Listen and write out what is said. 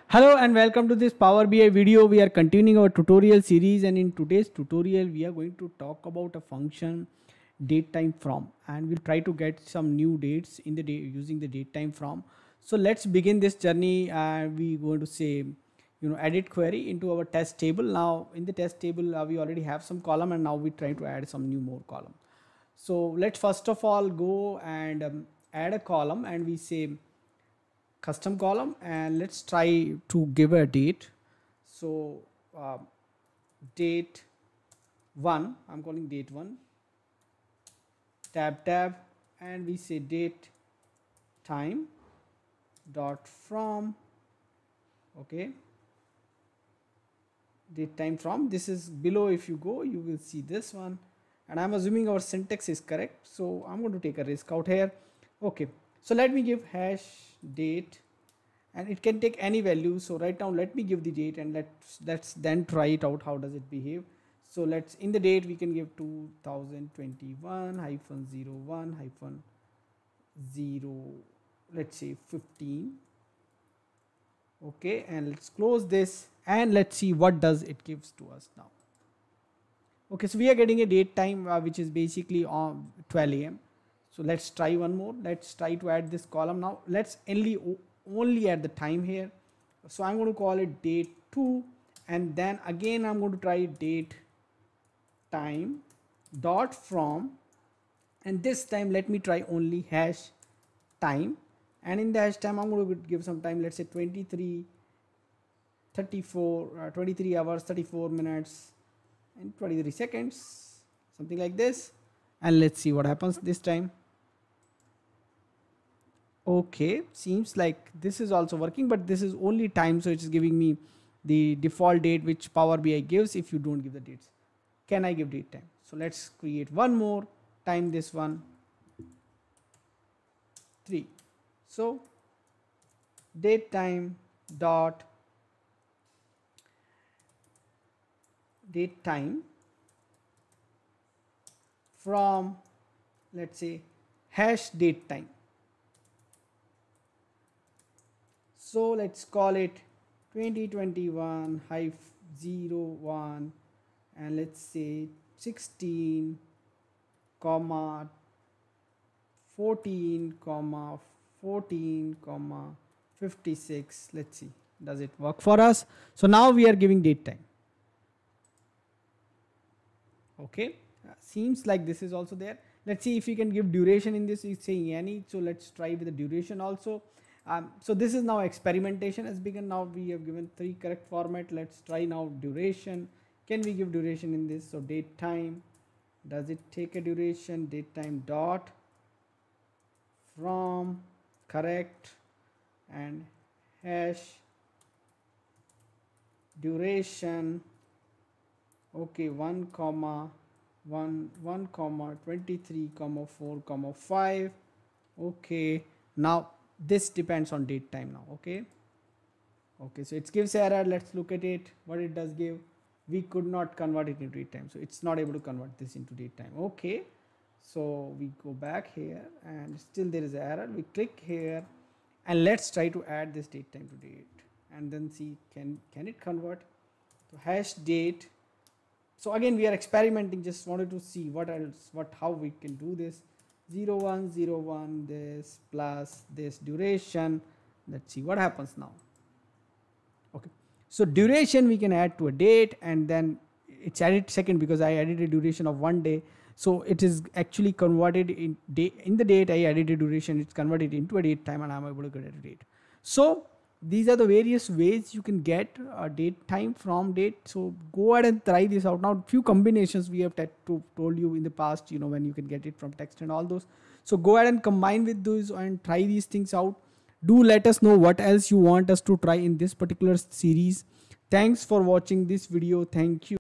Hello and welcome to this Power BI video. We are continuing our tutorial series, and in today's tutorial we are going to talk about a function date time from, and we'll try to get some new dates in the day using the date time from. So let's begin this journey. We going to say edit query into our test table. Now in the test table we already have some column, and now we try to add some new more column. So let's first of all go and add a column, and we say custom column, and let's try to give a date. So date 1, I'm calling date 1, tab, and we say date time dot from. Okay, date time from, this is below. If you go, you will see this one, and I'm assuming our syntax is correct, so I'm going to take a risk out here. Okay, so let me give hash date, and it can take any value. So right now let me give the date, and let's then try it out, how does it behave. So let's, in the date we can give 2021 hyphen 01 hyphen 0, let's say 15. Okay, and let's close this, and let's see what does it gives to us now. Okay, so we are getting a date time which is basically on 12 a.m. So let's try one more. Let's try to add this column. Now let's only add the time here. So I'm going to call it date 2, and then again I'm going to try date time dot from, and this time let me try only hash time, and in the hash time I'm going to give some time, let's say 23 hours 34 minutes and 23 seconds, something like this, and let's see what happens this time. Okay, seems like this is also working, but this is only time, so it's giving me the default date which Power BI gives if you don't give the dates. Can I give date time? So let's create one more time, this one 3. So date time dot date time from, let's say hash date time. So let's call it 2021 01, and let's say 16 comma 14 comma 14 comma 56. Let's see, does it work for us? So now we are giving date time. Okay, seems like this is also there. Let's see if we can give duration in this. It's saying any, so let's try with the duration also. So this is now experimentation has begun. Now we have given 3 correct format. Let's try now duration. Can we give duration in this? So date time, does it take a duration? Date time dot from, correct, and hash duration. Okay, 1 comma 23 comma 4 comma 5. Okay, now this depends on date time now. Okay, so it gives error. Let's look at it, what it does give. We could not convert it into date time, so it's not able to convert this into date time. Okay, so we go back here, and still there is an error. We click here, and let's try to add this date time to date, and then see can it convert. So hash date. So again we are experimenting, just wanted to see what else, how we can do this. 0101 this plus this duration. Let's see what happens now. Okay, so duration we can add to a date, and then it's added second because I added a duration of 1 day. So it is actually converted in the date I added a duration, it's converted into a date time, and I'm able to get a date. So these are the various ways you can get a date time from date. So go ahead and try this out. Now few combinations we have told you in the past, when you can get it from text and all those. So go ahead and combine with those and try these things out. Do let us know what else you want us to try in this particular series. Thanks for watching this video. Thank you.